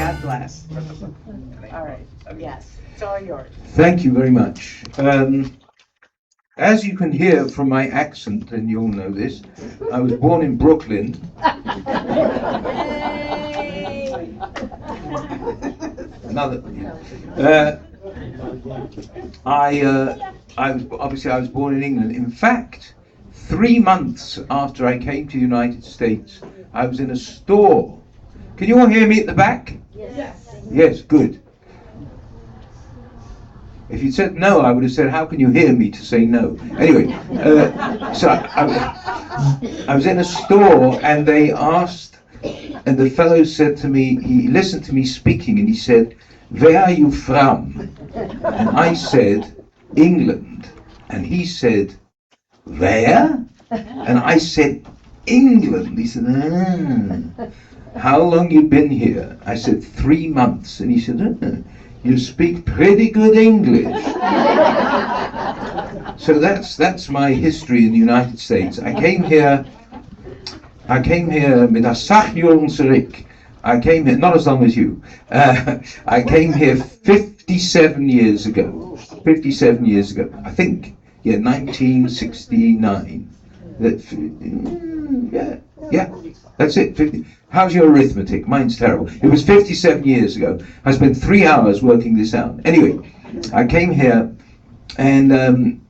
God bless. All right. Yes, it's all yours. Thank you very much. As you can hear from my accent, and you'll know this, I was born in Brooklyn. Another. I was born in England. In fact, 3 months after I came to the United States, I was in a store. Can you all hear me at the back? Yes. Yes, good. If you'd said no, I would have said, how can you hear me, to say no? Anyway, so I was in a store, and they asked, and the fellow said to me, he listened to me speaking, and he said, where are you from? And I said, England. And he said, where? And I said, England. He said, how long you been here? I said, 3 months. And he said, you speak pretty good English. So that's my history in the United States. I came here mit a Sachjung zurück. I came here, not as long as you. I came here 57 years ago. 57 years ago, I think. Yeah, 1969. Yeah, that's it. 50. How's your arithmetic? Mine's terrible. It was 57 years ago. I spent 3 hours working this out. Anyway, I came here, and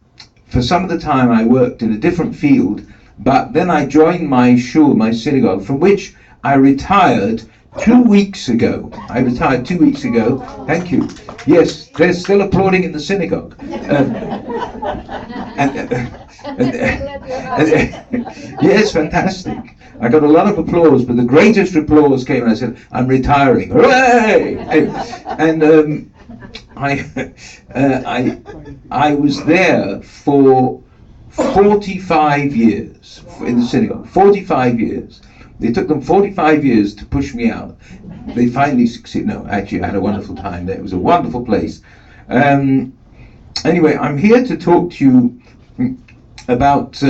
for some of the time I worked in a different field, but then I joined my shul, my synagogue, from which I retired 2 weeks ago. I retired 2 weeks ago. Thank you. Yes, they're still applauding in the synagogue. Yes, fantastic. I got a lot of applause, but the greatest applause came when I said, I'm retiring. Hooray! And I was there for 45 years in the synagogue. 45 years. It took them 45 years to push me out. They finally succeeded. No, actually, I had a wonderful time there. It was a wonderful place. Anyway, I'm here to talk to you about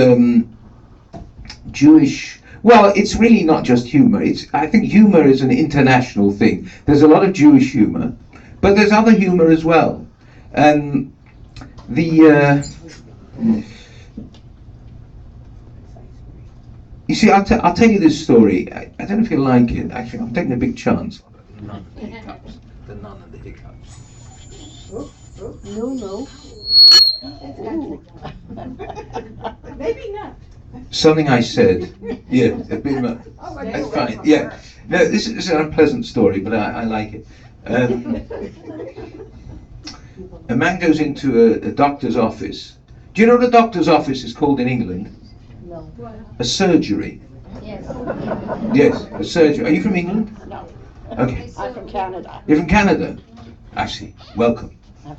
Jewish. Well, it's really not just humor. I think humor is an international thing. There's a lot of Jewish humor, but there's other humor as well. You see, I'll tell you this story. I don't know if you like it. Actually, I'm taking a big chance. The nun and the hiccups. The nun and the hiccups. No. Maybe not. Something I said. Yeah, that's fine. Yeah. No, this is an unpleasant story, but I like it. A man goes into a doctor's office. Do you know what a doctor's office is called in England? No. A surgery. Yes. Yes, a surgery. Are you from England? No. Okay. I'm from Canada. You're from Canada? I see. Welcome. How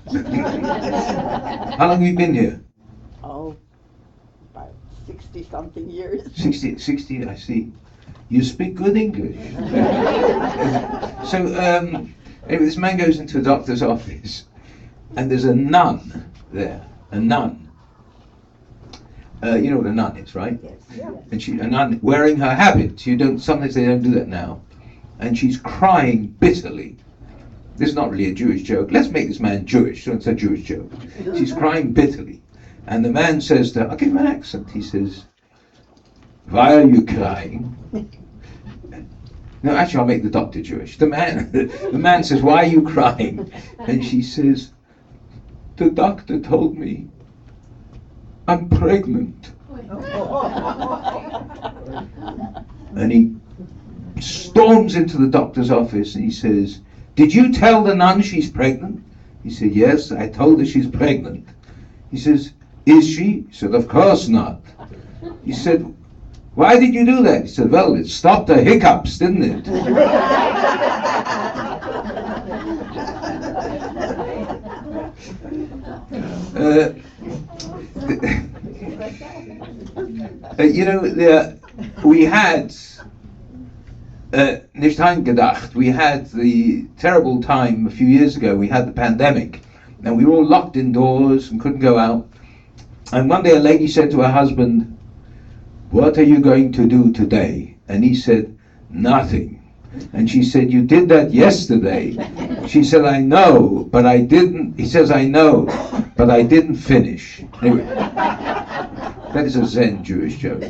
long have you been here? Oh, about 60-something years. 60, I see. You speak good English. So, anyway, this man goes into a doctor's office, and there's a nun there. A nun. You know what a nun is, right? Yes. Yeah. And a nun wearing her habit. Sometimes they don't do that now. And she's crying bitterly. This is not really a Jewish joke. Let's make this man Jewish, so it's a Jewish joke. She's crying bitterly. And the man says to her, I'll give him an accent. He says, why are you crying? No, actually, I'll make the doctor Jewish. The man says, why are you crying? And she says, the doctor told me I'm pregnant. And he storms into the doctor's office and he says, did you tell the nun she's pregnant? He said, yes, I told her she's pregnant. He says, is she? He said, of course not. He said, why did you do that? He said, well, it stopped the hiccups, didn't it? We had nicht angedacht. We had the terrible time a few years ago. We had the pandemic, and we were all locked indoors and couldn't go out. And one day a lady said to her husband, what are you going to do today? And he said, nothing. And she said, you did that yesterday. She said, I know, but I didn't. He says, I know, but I didn't finish. Anyway, that is a Zen Jewish joke.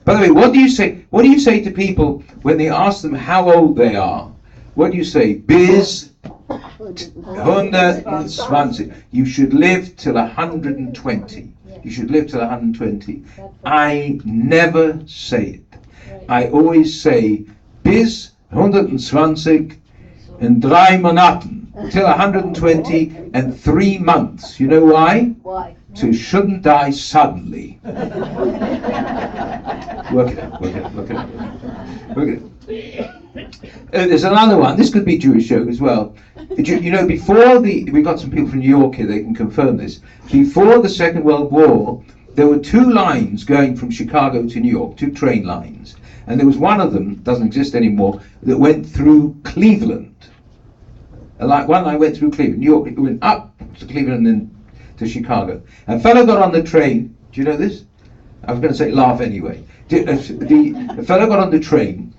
By the way, what do you say? What do you say to people when they ask them how old they are? What do you say? Bis 120. You should live till 120. You should live till 120. I never say it. I always say bis 120 and 3 Monaten, till 120 and 3 months. You know why? Why? So you shouldn't die suddenly. Work it out. There's another one. This could be Jewish joke as well. You know, we've got some people from New York here, they can confirm this. Before the Second World War, there were 2 lines going from Chicago to New York, 2 train lines. And there was one of them, doesn't exist anymore, that went through Cleveland. Like one line went through Cleveland, New York, it went up to Cleveland and then to Chicago. A fellow got on the train, do you know this? I was going to say laugh anyway. The fellow got on the train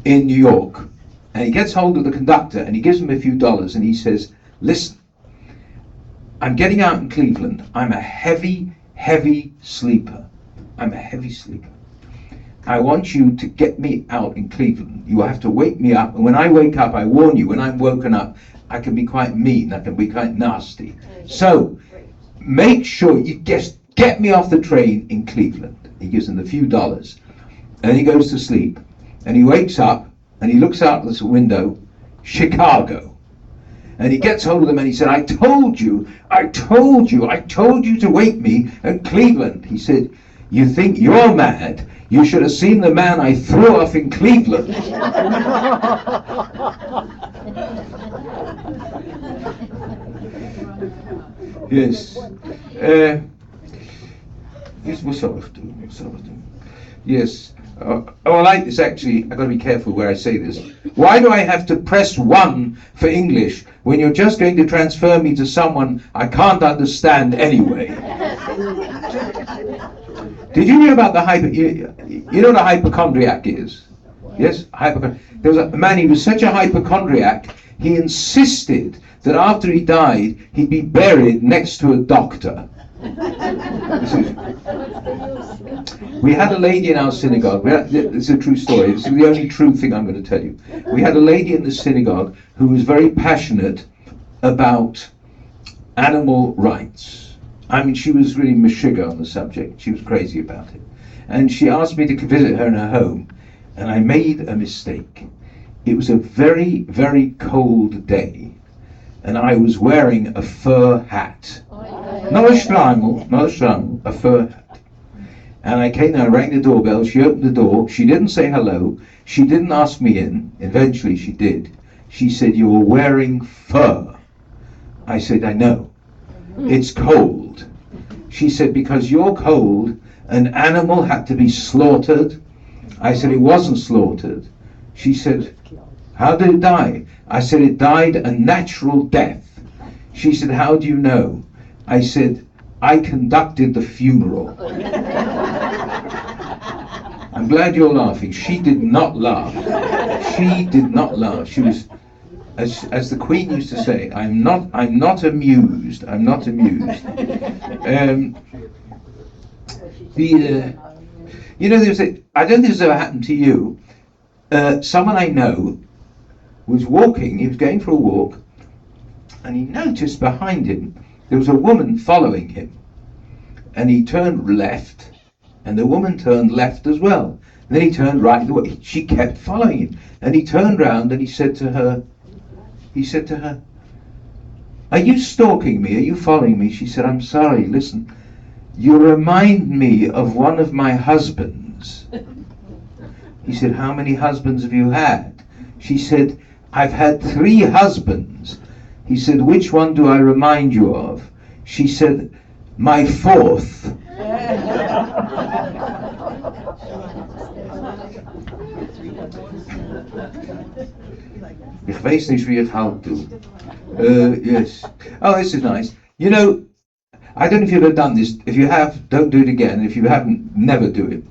in New York, and he gets hold of the conductor and he gives him a few dollars and he says, listen, I'm getting out in Cleveland. I'm a heavy sleeper. I'm a heavy sleeper. I want you to get me out in Cleveland. You have to wake me up, and when I wake up, I warn you, when I'm woken up, I can be quite mean, I can be quite nasty. So, make sure you get me off the train in Cleveland. He gives him the few dollars, and he goes to sleep, and he wakes up, and he looks out this window, Chicago. And he gets hold of them and he said, I told you to wake me at Cleveland. He said, you think you're mad? You should have seen the man I threw off in Cleveland. Yes. Yes. I like this actually. I've got to be careful where I say this. Why do I have to press 1 for English when you're just going to transfer me to someone I can't understand anyway? Did you hear about you know what a hypochondriac is? Yes? There was a man, he was such a hypochondriac, he insisted that after he died, he'd be buried next to a doctor. We had a lady in our synagogue, it's a true story, it's the only true thing I'm going to tell you. We had a lady in the synagogue who was very passionate about animal rights. I mean, she was really meshuggah on the subject, she was crazy about it. And she asked me to visit her in her home, and I made a mistake. It was a very, very cold day, and I was wearing a fur hat. Not a shtreimel, a fur hat. And I came there, I rang the doorbell, she opened the door, she didn't say hello, she didn't ask me in, eventually she did. She said, you're wearing fur. I said, I know, it's cold. She said, because you're cold, an animal had to be slaughtered. I said, it wasn't slaughtered. She said, how did it die? I said, it died a natural death. She said, how do you know? I said, I conducted the funeral. I'm glad you're laughing. She did not laugh. She did not laugh. She was, as the Queen used to say, I'm not amused. I'm not amused. You know, I don't think this ever happened to you. Someone I know was walking. He was going for a walk, and he noticed behind him there was a woman following him, and he turned left, and the woman turned left as well. And then he turned right. She kept following him, and he turned round and he said to her, are you stalking me? Are you following me? She said, I'm sorry, listen, you remind me of one of my husbands. He said, how many husbands have you had? She said, I've had 3 husbands. He said, which one do I remind you of? She said, my 4th. Ich weiß nicht, wie ich halt tue. Yes. Oh, this is nice. You know, I don't know if you've ever done this. If you have, don't do it again. If you haven't, never do it.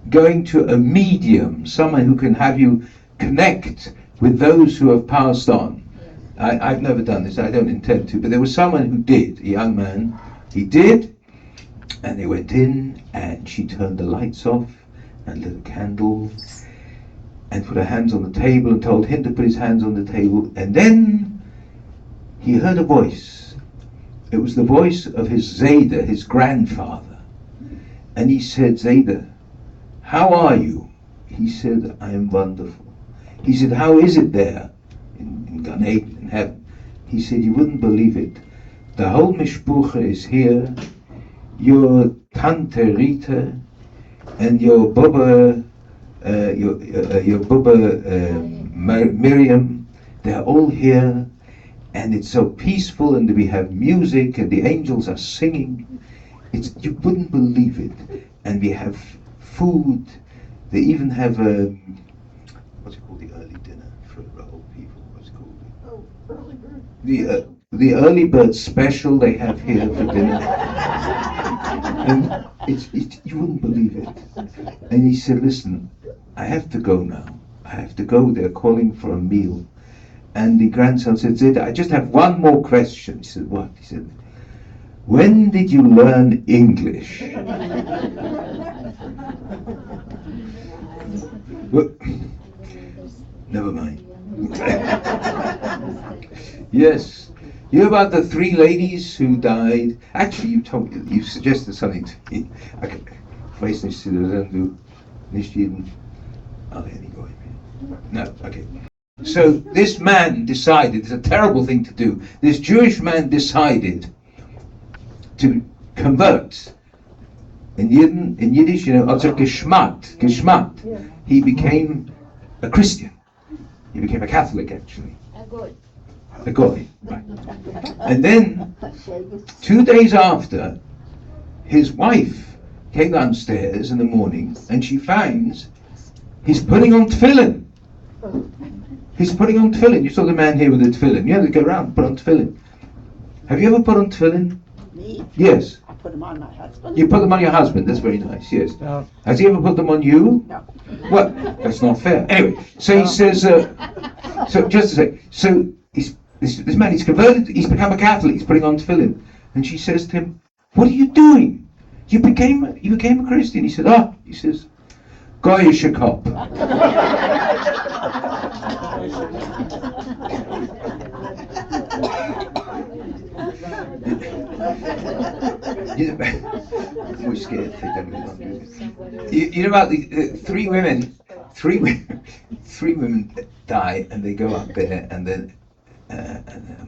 going to a medium, someone who can have you connect with those who have passed on. I've never done this, I don't intend to, but there was someone who did, a young man, he did, and they went in, and she turned the lights off, and lit a candle, and put her hands on the table, and told him to put his hands on the table, and then he heard a voice. It was the voice of his Zayda, his grandfather, and he said, Zayda, how are you? He said, I am wonderful. He said, how is it there in Gan Eden, in heaven? He said, you wouldn't believe it. The whole mishpucha is here. Your Tante Rita and your Baba, Miriam, they're all here, and it's so peaceful, and we have music, and the angels are singing. You wouldn't believe it. And we have food. They even have what's it called, the early dinner for the old people? What's it called? Oh, early bird. The early bird special they have here for dinner. And you wouldn't believe it. And he said, listen, I have to go now. I have to go. They're calling for a meal. And the grandson said, Zayda, I just have one more question. He said, what? He said, when did you learn English? Well, never mind. Yes. You know about the 3 ladies who died? Actually, you suggested something to me. Okay. Ich weiß nicht, wenn du nicht jeden. Anyway. No, okay. So this man decided, it's a terrible thing to do, this Jewish man decided to convert. In Yiddish, you know, also geschmackt. Yeah. He became a Christian. He became a Catholic, actually. A goy. Right. And then, 2 days after, his wife came downstairs in the morning, and she finds he's putting on tefillin. He's putting on tefillin. You saw the man here with the tefillin. You have to go around and put on tefillin. Have you ever put on tefillin? Me? Yes. I put them on my husband. You put them on your husband. That's very nice. Yes. No. Has he ever put them on you? No. Well, that's not fair. Anyway, so he says. So just to say, so this man, he's converted. He's become a Catholic. He's putting on tefillin, and she says to him, "What are you doing? You became a Christian." He said, "Ah," he says, "Goyish cop." I'm always scared to take that. You know about the 3 women? 3 women die, and they go up there, and then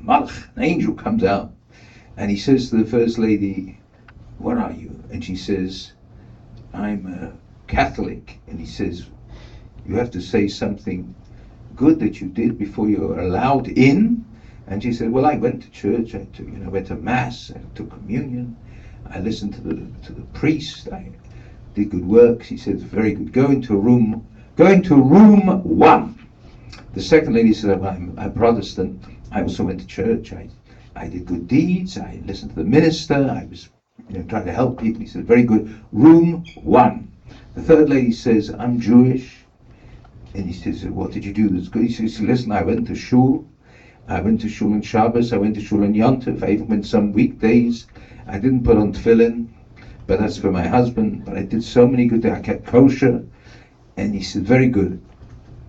Malach, an angel, comes out, and he says to the first lady, "What are you?" And she says, "I'm a Catholic." And he says, "You have to say something good that you did before you were allowed in." And she said, "Well, I went to church. I went to mass. I took communion. I listened to the priest. I did good works." He said, "Very good. Go into room 1." The second lady said, "Well, I'm a Protestant. I also went to church. I did good deeds. I listened to the minister. I was trying to help people." He said, "Very good. Room 1." The third lady says, "I'm Jewish." And he says, "What did you do that's good?" He says, "Listen, I went to shul. I went to shul on Shabbos. I went to shul on Yom Tov. I even went some weekdays. I didn't put on tefillin, but that's for my husband. But I did so many good things. I kept kosher." And he said, "Very good.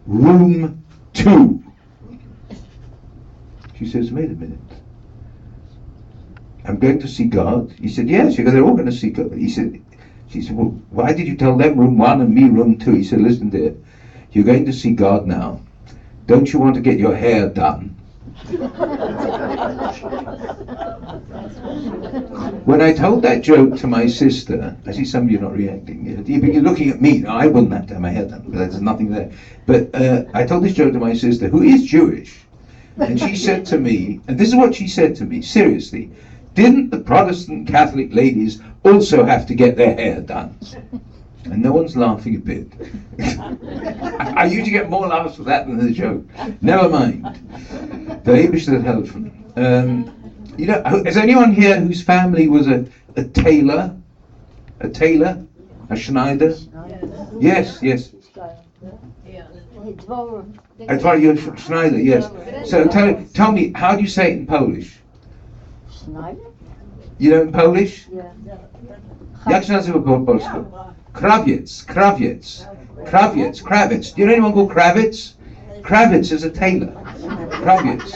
Room 2." She says, "Wait a minute. I'm going to see God." He said, "Yes, they're all going to see God." She said, "Well, why did you tell them room 1 and me room 2? He said, "Listen, dear, you're going to see God now. Don't you want to get your hair done?" When I told that joke to my sister, I see some of you not reacting. You're looking at me. No, I wouldn't have to have my hair done, but there's nothing there. But I told this joke to my sister, who is Jewish, and she said to me, and this is what she said to me, seriously, "Didn't the Protestant Catholic ladies also have to get their hair done?" And no one's laughing a bit. I usually get more laughs for that than the joke. Never mind. The Yiddish that helfen. Is anyone here whose family was a tailor? A tailor? A Schneider? Yes, yes. A Dvorak Schneider, yes. So tell me, how do you say it in Polish? Schneider? You know in Polish? Yeah. Jak się nazywa po polsku? Krawiec. Do you know anyone called Kravitz? Kravitz is a tailor. Kravitz.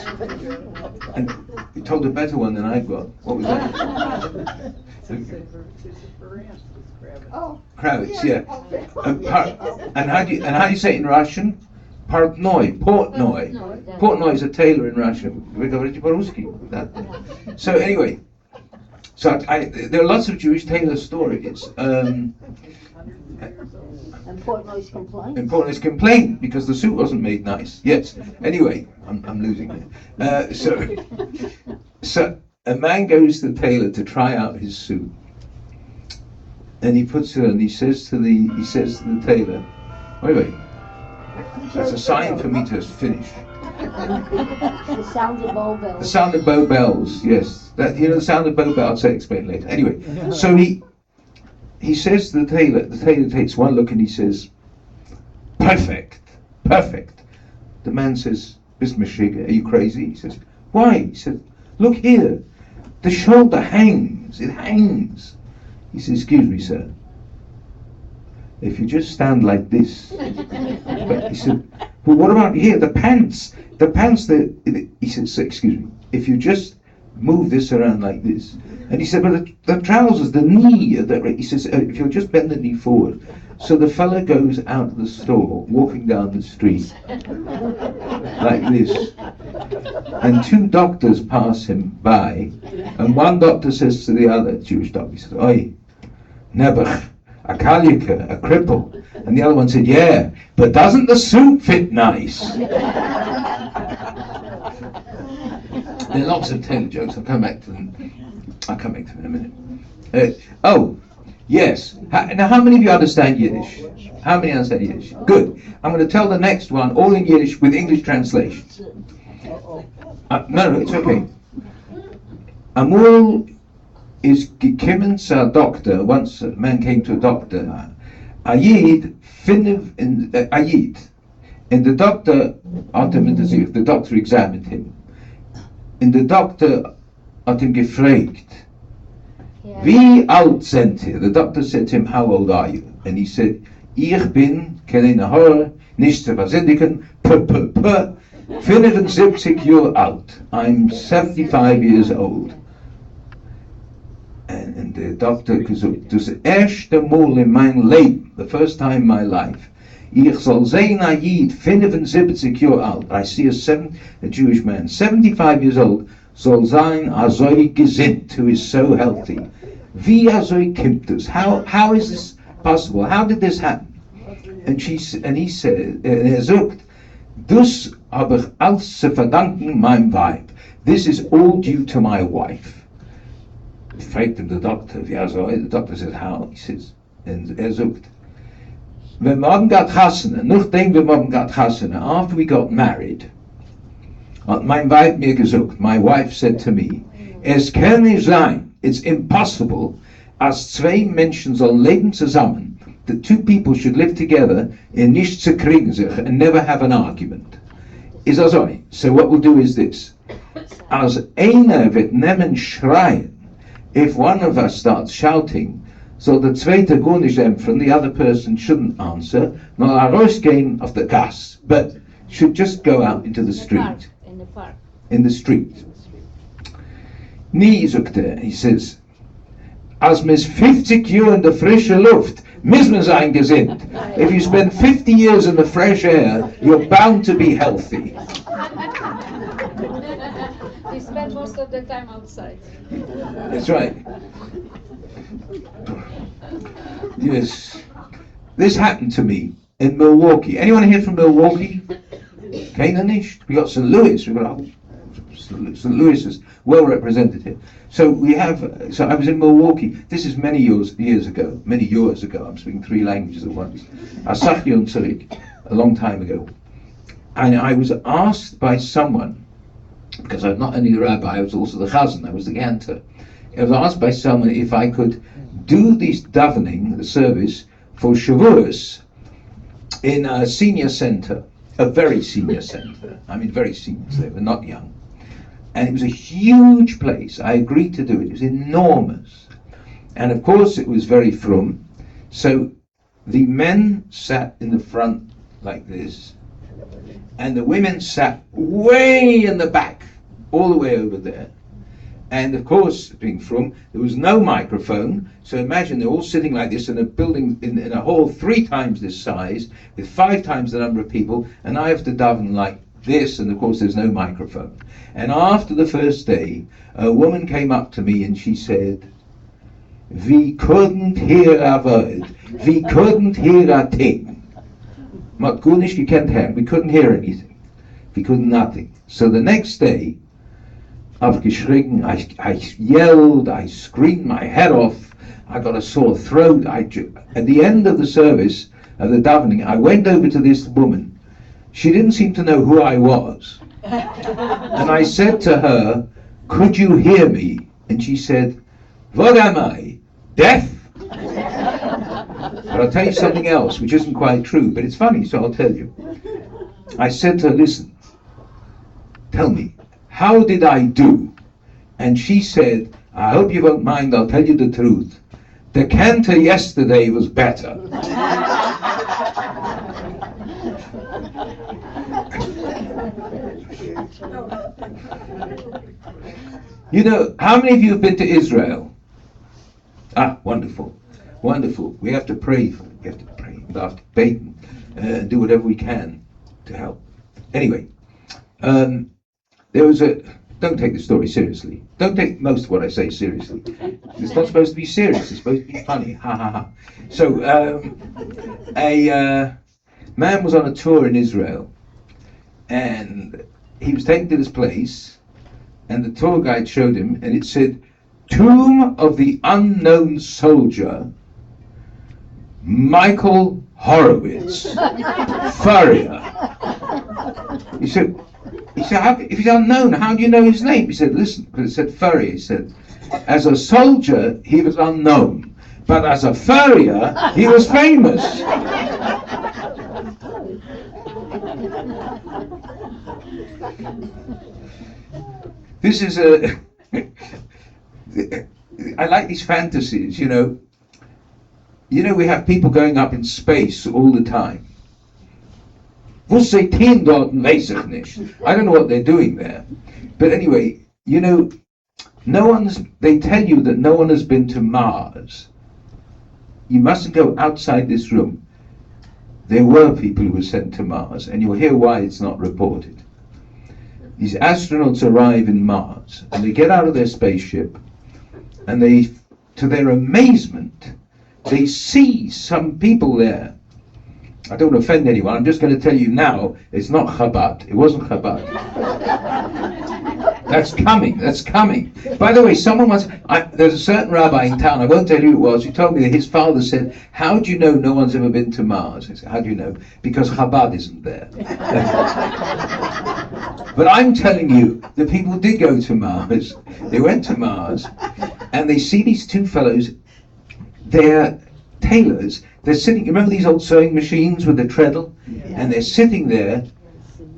And you told a better one than I got. What was that? Oh. Kravitz, yeah. And how do you say it in Russian? Portnoy. Portnoy is a tailor in Russian. So anyway, there are lots of Jewish tailor stories. And Portnoy's complaint. And Portnoy's complaint because the suit wasn't made nice. Yes. Anyway, I'm losing it. So a man goes to the tailor to try out his suit, and he puts it on. And he says to the tailor, "Wait. That's a sign for me to finish." The sound of Bow Bells. The sound of Bow Bells, yes. The sound of Bow Bells, I'll explain later. Anyway, so he says to the tailor takes one look and he says, perfect. The man says, Mr. Meshiga, are you crazy? He says, why? He said, look here, the shoulder hangs, it hangs. He says, excuse me, sir. If you just stand like this. But he said, well, what about here? The pants, he said, excuse me, if you just move this around like this. And he said, but the trousers, the knee, he says, if you'll just bend the knee forward. So the fella goes out of the store, walking down the street, like this. And two doctors pass him by, and one doctor says to the other Jewish doctor, he says, oi, Nebuch, a kalika, a cripple. And the other one said, yeah, but doesn't the suit fit nice? There are lots of tailor jokes. I'll come back to them in a minute. Yes. Now, how many of you understand Yiddish? How many understand Yiddish? Good. I'm going to tell the next one all in Yiddish with English translations. No, it's okay. Amul is gekommen zur Doctor. Once a man came to a doctor. Ayid, Ayid. And the doctor, the doctor examined him. And the doctor had him gefragt, wie alt sind Sie? The doctor said to him, how old are you? And he said, ich bin, keine Horror, nicht zu versündigen, 75 Jahre alt. I'm 75 years old. And the doctor gesagt, das erste Mal in meinem Leben, the first time in my life, ich soll sehen a Yid, 75 Jahre alt. I see a Jewish man, 75 years old, soll sein azoi gesinnt, who is so healthy. Wie azoi kommt es? How is this possible? How did this happen? And he said, sagt, dus habe ich alles zu verdanken meinem Weib. This is all due to my wife. Fragt him the doctor, wie azoi? The doctor says, how? He says, and sagt, when we got Hasana, nachdem wir got Hasana, after we got married, mein Weib mir gesagt, my wife said to me, es kann nicht sein, it's impossible, als zwei Menschen sollen leben zusammen, that two people should live together and nicht zerkriegen sich and never have an argument. Is also, so what we'll do is this, als einer wird nehmen schreien, if one of us starts shouting, so the zweite gar nicht empfangen, the other person shouldn't answer, nor rausgehen auf the gas, but should just go out into the street. In the street. Nie, sagt he says, als mis 50 Jahre in der frische Luft, müssen wir sein gesinnt. If you spend 50 years in the fresh air, you're bound to be healthy. You spend most of the time outside. That's right. Yes. This happened to me in Milwaukee. Anyone here from Milwaukee? Keine nicht. We got St. Louis. We got St. Louis is well represented here. So I was in Milwaukee. This is many years ago. I'm speaking 3 languages at once. Asachyon Tzarik, a long time ago. And I was asked by someone, because I'm not only the rabbi, I was also the chazan, I was the ganter. I was asked by someone if I could do this davening, the service, for Shavuos in a senior center, a very senior center. I mean, very senior, they were not young. And it was a huge place. I agreed to do it. It was enormous. And of course, it was very frum. So the men sat in the front like this, and the women sat way in the back, all the way over there. And of course, being frum, there was no microphone. So imagine they're all sitting like this in a building, in a hall 3 times this size, with 5 times the number of people, and I have to daven like this, and of course there's no microphone. And after the first day, a woman came up to me and she said, "We couldn't hear a word. We couldn't hear a thing. Mat gut nicht gekannt hören. We couldn't hear anything. We couldn't nothing." So the next day, I've geschrien, I yelled, I screamed my head off, I got a sore throat. At the end of the service, of the davening, I went over to this woman. She didn't seem to know who I was. And I said to her, "Could you hear me?" And she said, "What am I? Deaf?" But I'll tell you something else, which isn't quite true, but it's funny, so I'll tell you. I said to her, "Listen, tell me, how did I do?" And she said, "I hope you won't mind, I'll tell you the truth. The cantor yesterday was better." You know, how many of you have been to Israel? Ah, wonderful, wonderful. We have to pray. We have to pray. We have to bait and do whatever we can to help. Anyway, there was a. Don't take the story seriously. Don't take most of what I say seriously. It's not supposed to be serious. It's supposed to be funny. Ha ha ha. So, a man was on a tour in Israel, and he was taken to this place, and the tour guide showed him, and it said, "Tomb of the Unknown Soldier, Michael Horowitz, Furrier." He said, "If he's unknown, how do you know his name?" He said, "Listen," because it said Furrier. He said, "As a soldier, he was unknown, but as a furrier, he was famous." This is a... I like these fantasies, you know. You know, we have people going up in space all the time. Was they tun dort, weiß ich nicht. I don't know what they're doing there. But anyway, you know, they tell you that no one has been to Mars. You mustn't go outside this room. There were people who were sent to Mars, and you'll hear why it's not reported. These astronauts arrive in Mars, and they get out of their spaceship, and they, to their amazement, they see some people there. I don't want to offend anyone, I'm just going to tell you now, it's not Chabad. It wasn't Chabad. That's coming. By the way, there's a certain rabbi in town, I won't tell you who it was, who told me that his father said, "How do you know no one's ever been to Mars?" I said, "How do you know?" "Because Chabad isn't there." But I'm telling you, the people did go to Mars. They went to Mars, and they see these 2 fellows. They're tailors. They're sitting, remember these old sewing machines with the treadle? Yeah. And they're sitting there,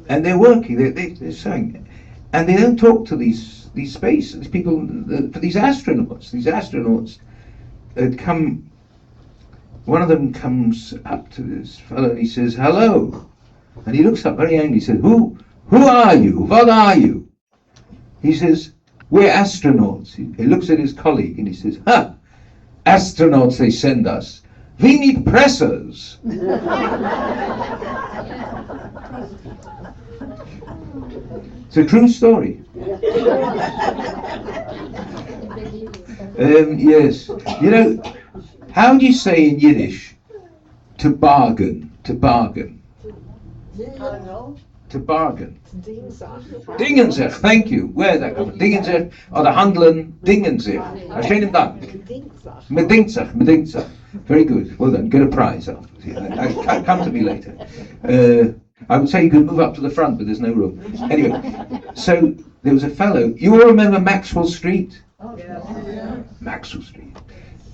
and they're working, they're sewing. And they don't talk to these people, for these astronauts. These astronauts come, one of them comes up to this fellow and he says, "Hello." And he looks up very angry, he said, Who are you? What are you?" He says, "We're astronauts." He looks at his colleague and he says, "Ha! Astronauts they send us. We need pressers." It's a true story. Yes. You know, how do you say in Yiddish to bargain? To bargain. To bargain. Dingen zich, thank you. Where is that coming? Dingen zich, or the handelen, dingen zich. Schönen Dank. Medingt zich. Very good. Well done. Get a prize afterwards. Come to me later. I would say you could move up to the front, but there's no room. Anyway, so there was a fellow. You all remember Maxwell Street? Maxwell Street.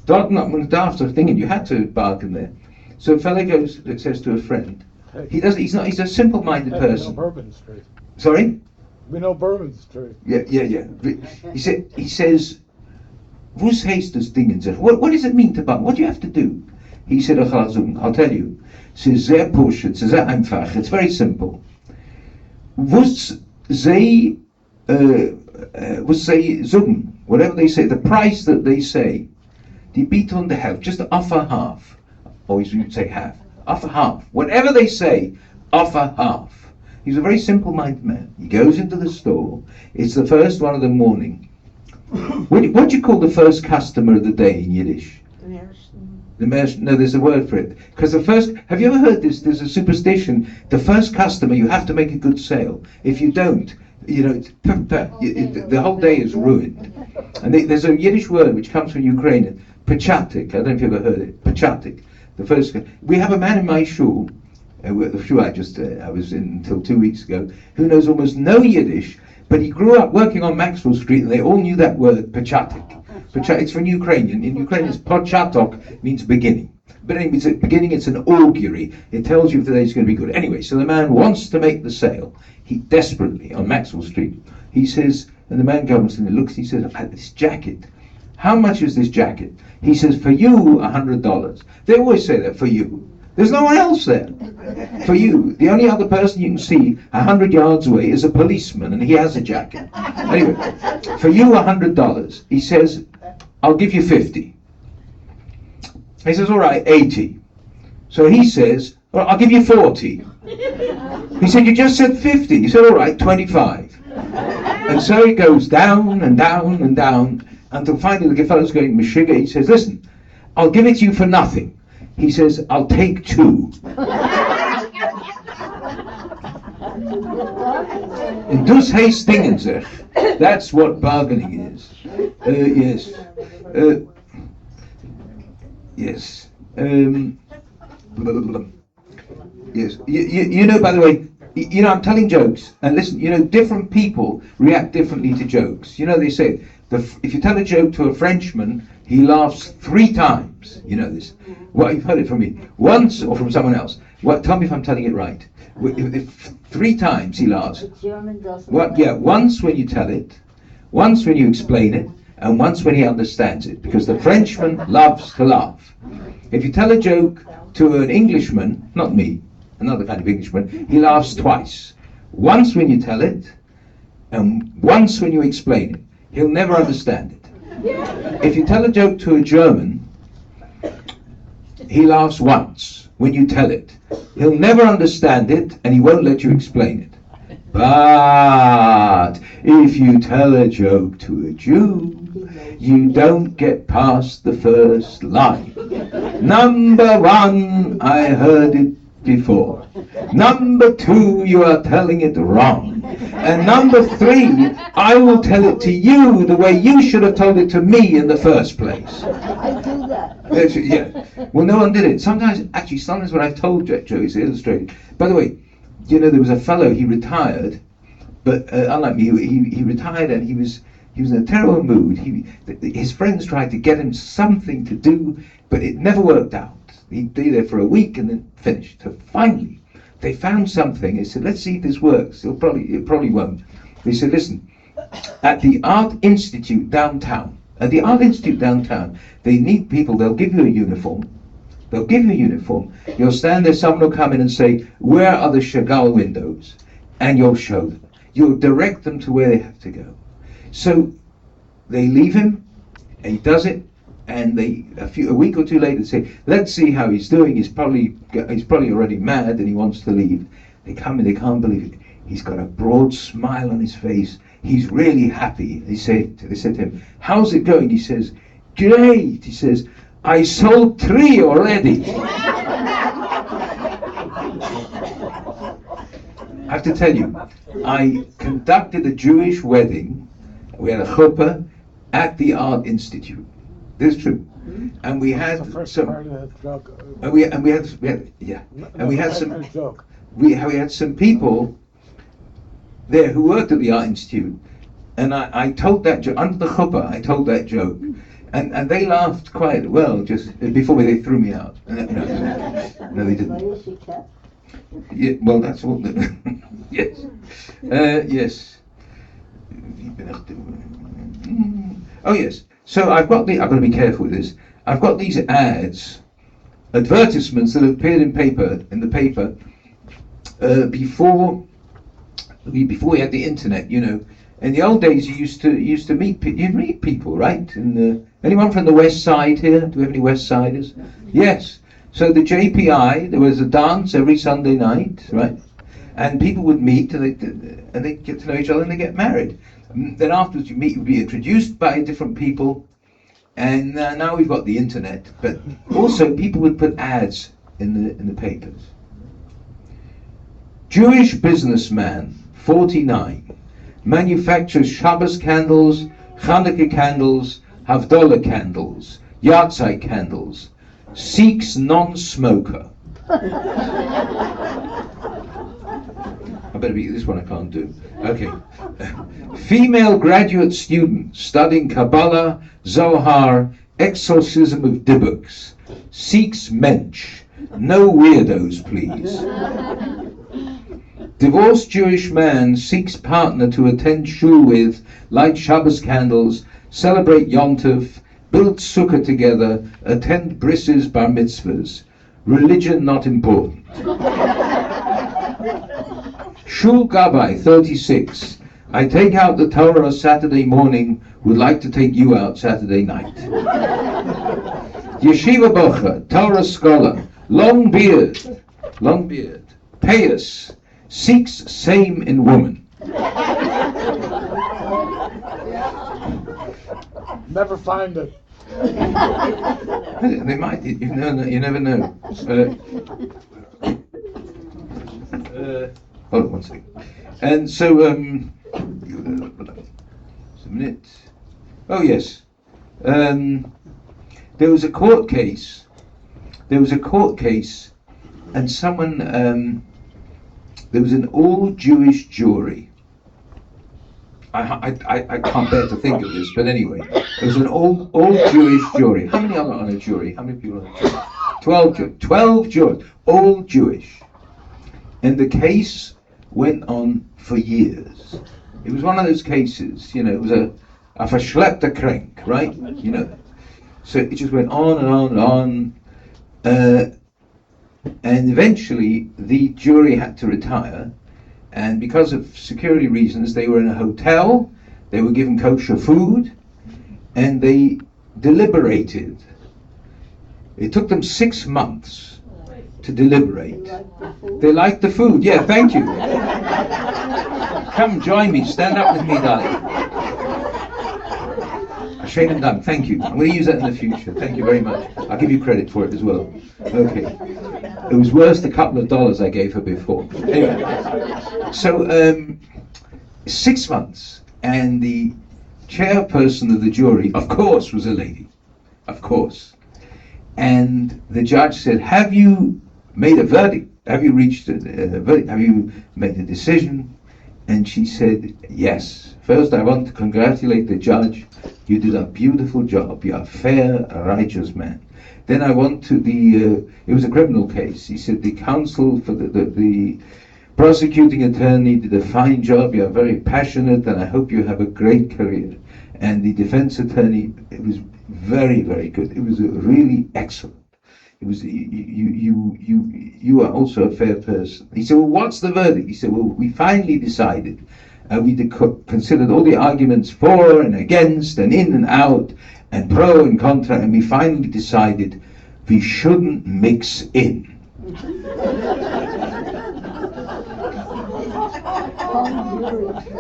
Dort not man darf doch dingen, you had to bargain there. So a fella goes, says to a friend, he's a simple-minded We know person. Bourbon Street. Sorry? We know Bourbon Street. Yeah. He says, "Wus heißt das Dingen? What does it mean to bargain? What do you have to do?" He said, I'll tell you. Es ist sehr push, it's sehr einfach, it's very simple. Wus sie sagen, whatever they say, the price that they say, die bieten on the half, just offer half. Always you say half. Offer half. Whatever they say, offer half. He's a very simple-minded man. He goes into the store. It's the first one of the morning. What do you call the first customer of the day in Yiddish? No, there's a word for it. Because have you ever heard this? There's a superstition. The first customer, you have to make a good sale. If you don't, the whole day is ruined. And there's a Yiddish word which comes from Ukrainian, pachatik. I don't know if you've ever heard it. Pachatik. We have a man in my shul, the shul I was in until 2 weeks ago, who knows almost no Yiddish, but he grew up working on Maxwell Street, and they all knew that word, pachatik. It's from Ukrainian. In Ukrainian, it's pochatok, means beginning. But anyway, it's a beginning, it's an augury. It tells you if the day's going to be good. Anyway, so the man wants to make the sale. He desperately, on Maxwell Street, he says, and the man comes and looks, he says, this jacket, how much is this jacket? He says, for you, $100. They always say that, for you. There's no one else there. For you, the only other person you can see 100 yards away is a policeman, and he has a jacket. Anyway, for you, $100. He says, I'll give you 50. He says, all right, 80. So he says, well, I'll give you 40. He said, you just said 50. He said, all right, 25. And so he goes down and down and down until finally the fellow's going Meshiga. He says, listen, I'll give it to you for nothing. He says, I'll take 2. And dus heißt dingen sich. That's what bargaining is. Yes. Yes. Yes. You know, by the way, I'm telling jokes, and listen, different people react differently to jokes. They say, if you tell a joke to a Frenchman, he laughs 3 times. You know this. Well, you've heard it from me. Once, or from someone else. Tell me if I'm telling it right. If 3 times he laughs. Once when you tell it, once when you explain it, and once when he understands it. Because the Frenchman loves to laugh. If you tell a joke to an Englishman, not me, another kind of Englishman, he laughs twice. Once when you tell it, and once when you explain it. He'll never understand it. If you tell a joke to a German, he laughs once when you tell it. He'll never understand it, and he won't let you explain it. But if you tell a joke to a Jew, you don't get past the first line. Number 1, I heard it before. Number 2, you are telling it wrong. And number 3, I will tell it to you the way you should have told it to me in the first place. I do that. Yeah. Well, no one did it. Sometimes when I've told jokes, it's illustrated. By the way, there was a fellow, he retired, but unlike me, he retired and he was in a terrible mood. His friends tried to get him something to do, but it never worked out. He'd be there for a week and then finished. So finally, they found something. They said, let's see if this works. It probably won't. They said, listen, at the Art Institute downtown, they need people. They'll give you a uniform. You'll stand there, someone will come in and say, where are the Chagall windows? And you'll show them. You'll direct them to where they have to go. So they leave him, and he does it, and a week or 2 later say, let's see how he's doing. He's probably already mad and he wants to leave. They come in, they can't believe it. He's got a broad smile on his face. He's really happy. They said to him, how's it going? He says, great. He says, I sold 3 already. I have to tell you, I conducted a Jewish wedding. We had a chuppah at the Art Institute. This is true. And we had some people there who worked at the Art Institute. And I told that joke under the chuppah. I told that joke, And they laughed quite well just before they threw me out. No, they didn't. Where is she kept? Yeah, well, that's all. Yes. Yes. Oh, yes. So I've got I've got to be careful with this. I've got these advertisements that appeared in the paper, before we had the internet. You know, in the old days, you used to meet people, right? Anyone from the West Side here? Do we have any West Siders? Yes. So the JPI, there was a dance every Sunday night, right? And people would meet, and they'd get to know each other, and they get married. Then afterwards, you'd be introduced by different people, and now we've got the internet. But also, people would put ads in the papers. Jewish businessman, 49, manufactures Shabbos candles, Hanukkah candles, Havdalah candles, Yahrzeit candles, seeks non-smoker. I better be, this one I can't do. Okay. Female graduate student studying Kabbalah, Zohar, exorcism of Dibbuks, seeks mensch. No weirdos, please. Divorced Jewish man seeks partner to attend shul with, light Shabbos candles, celebrate Yom Tov, build sukkah together, attend brises bar mitzvahs. Religion not important. Shul Gabbai, 36. I take out the Torah Saturday morning, would like to take you out Saturday night. Yeshiva Bocha, Torah scholar, long beard, pious, seeks same in woman. Never find it. They might, you never know. Hold on one second. And so, just a minute. Oh yes, there was a court case. And someone, there was an all-Jewish jury. I can't bear to think of this, but anyway, there was an all-Jewish jury. How many are on a jury? How many people are on a jury? 12 jurors, all Jewish. And the case went on for years. It was one of those cases, you know, it was a verschleppter Krank, right? You know, so it just went on and on and on. And eventually the jury had to retire, and because of security reasons they were in a hotel, they were given kosher food, and they deliberated. It took them 6 months to deliberate. They liked the food, yeah, thank you. Come join me, stand up with me, darling. Shane and Dam, thank you. I'm going to use that in the future. Thank you very much. I'll give you credit for it as well. Okay. It was worth the couple of dollars I gave her before. Anyway, so 6 months, and the chairperson of the jury, of course, was a lady. Of course. And the judge said, have you made a verdict? Have you reached a verdict? Have you made a decision? And she said, yes. First, I want to congratulate the judge. You did a beautiful job. You are a fair, righteous man. Then I want to it was a criminal case. He said the counsel for the prosecuting attorney did a fine job. You are very passionate, and I hope you have a great career. And the defense attorney, it was very, very good. It was really excellent. It was you are also a fair person. He said, well, what's the verdict? He said, well, we finally decided. We considered all the arguments for and against and in and out and pro and contra, and we finally decided we shouldn't mix in.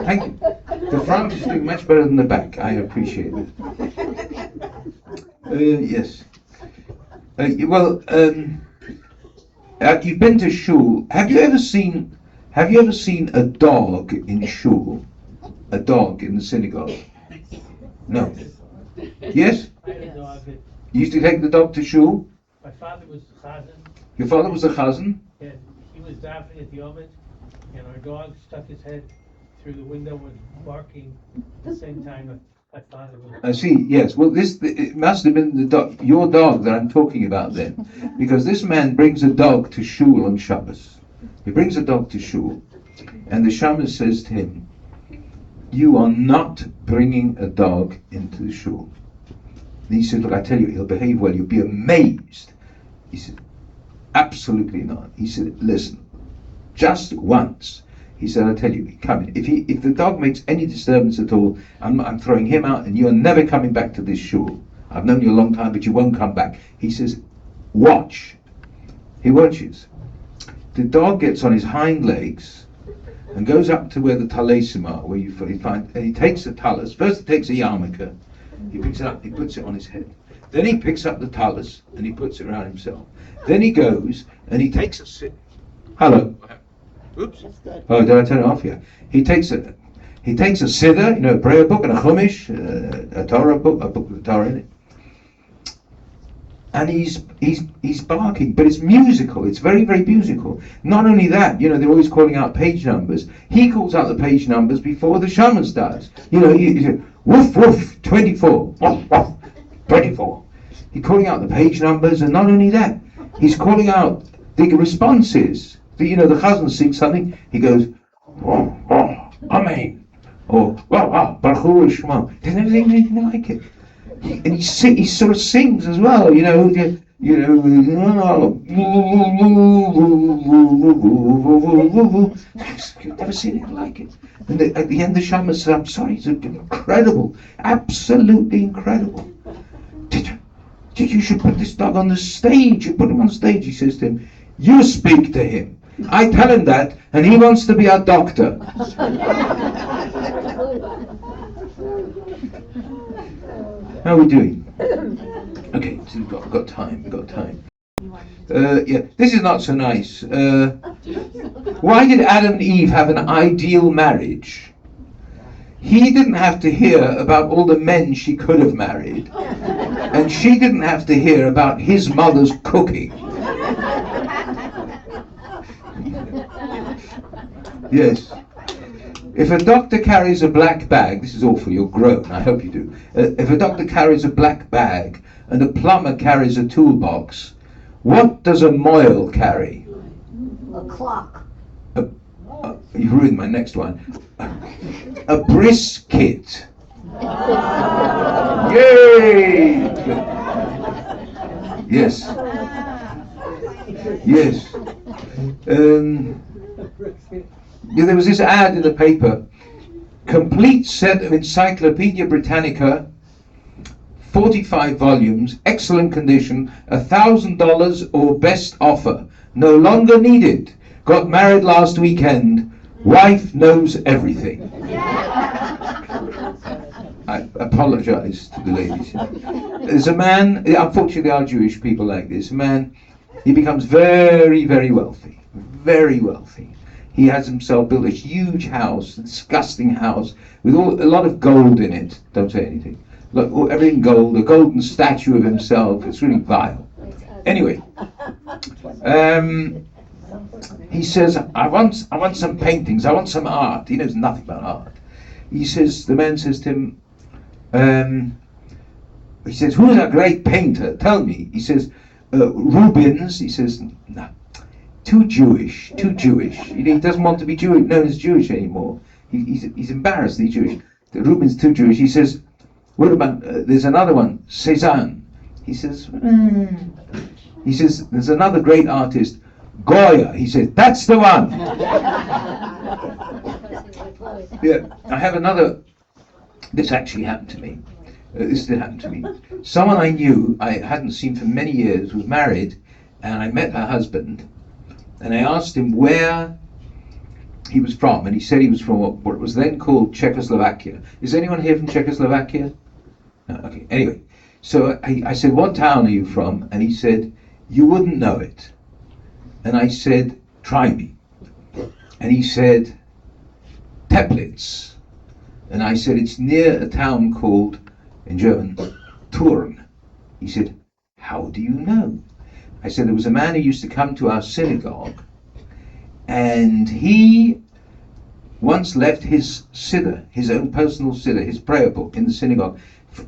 Thank you. The front is doing much better than the back. I appreciate it. Yes. You've been to shul. Have you ever seen a dog in shul? A dog in the synagogue? No. Yes? I had a dog. You used to take the dog to shul? My father was a chazan. Your father was a chazan? And he was davening at the Omed, and our dog stuck his head through the window and barking at the same time. I thought it was. I see, yes. Well, it must have been your dog that I'm talking about then. Because this man brings a dog to shul on Shabbos. He brings a dog to shul. And the shaman says to him, "You are not bringing a dog into the shul." And he said, "Look, I tell you, he'll behave well. You'll be amazed." He said, "Absolutely not." He said, "Listen, just once." He said, "I tell you, come in. If the dog makes any disturbance at all, I'm throwing him out, and you're never coming back to this shul. I've known you a long time, but you won't come back." He says, "Watch." He watches. The dog gets on his hind legs and goes up to where the talesim are, where you find, and he takes the talis. First he takes a yarmulke, he picks it up, he puts it on his head. Then he picks up the talis and he puts it around himself. Then he goes and he takes a sit. Hello. Oops. Oh, did I turn it off? Yeah. He takes a siddur, a prayer book and a chumash, a Torah book, a book with the Torah in it. And he's barking, but it's musical. It's very, very musical. Not only that, they're always calling out page numbers. He calls out the page numbers before the shaman does. He said, "Woof, woof, 24, woof, woof, 24." He's calling out the page numbers, and not only that, he's calling out the responses. The chazan sings something, he goes, "Whoa, whoa, Amen," or "Whoa, whoa, Baruch Hu Shema." There's never seen anything like it. And he sort of sings as well, I've never seen it like it. And at the end the shaman said, "I'm sorry, it's incredible, absolutely incredible. You should put this dog on the stage. You put him on stage." He says to him, "You speak to him. I tell him that, and he wants to be a doctor." How are we doing? Okay, so we've got time. Yeah, this is not so nice. Why did Adam and Eve have an ideal marriage? He didn't have to hear about all the men she could have married, and she didn't have to hear about his mother's cooking. Yes. If a doctor carries a black bag, this is awful, you're grown, I hope you do. If a doctor carries a black bag and a plumber carries a toolbox, what does a moil carry? A clock. You've ruined my next one. A brisket. Yay! Yes. Yes. There was this ad in the paper, complete set of Encyclopedia Britannica, 45 volumes, excellent condition, $1,000 or best offer, no longer needed, got married last weekend, wife knows everything. I apologize to the ladies. There's a man, unfortunately there are Jewish people like this, a man, he becomes very, very wealthy, very wealthy. He has himself built a huge house, a disgusting house, with a lot of gold in it. Don't say anything. Look, everything gold, a golden statue of himself. It's really vile. Anyway, he says, I want some paintings, I want some art. He knows nothing about art. The man says to him, he says, "Who's a great painter? Tell me." He says, "Rubens." He says, "No. Too Jewish. He doesn't want to be known as Jewish anymore. He's embarrassed that he's Jewish. Rubens too Jewish." He says, "What about, there's another one, Cézanne." He says, He says, "There's another great artist, Goya." He says, "That's the one." Yeah, I have another, this actually happened to me. This did happen to me. Someone I knew, I hadn't seen for many years, was married, and I met her husband. And I asked him where he was from, and he said he was from what was then called Czechoslovakia. Is anyone here from Czechoslovakia? No, okay, anyway. So I said, "What town are you from?" And he said, "You wouldn't know it." And I said, "Try me." And he said, "Teplitz." And I said, "It's near a town called, in German, Thurn." He said, "How do you know?" I said, "There was a man who used to come to our synagogue, and he once left his siddur, his own personal siddur, his prayer book in the synagogue,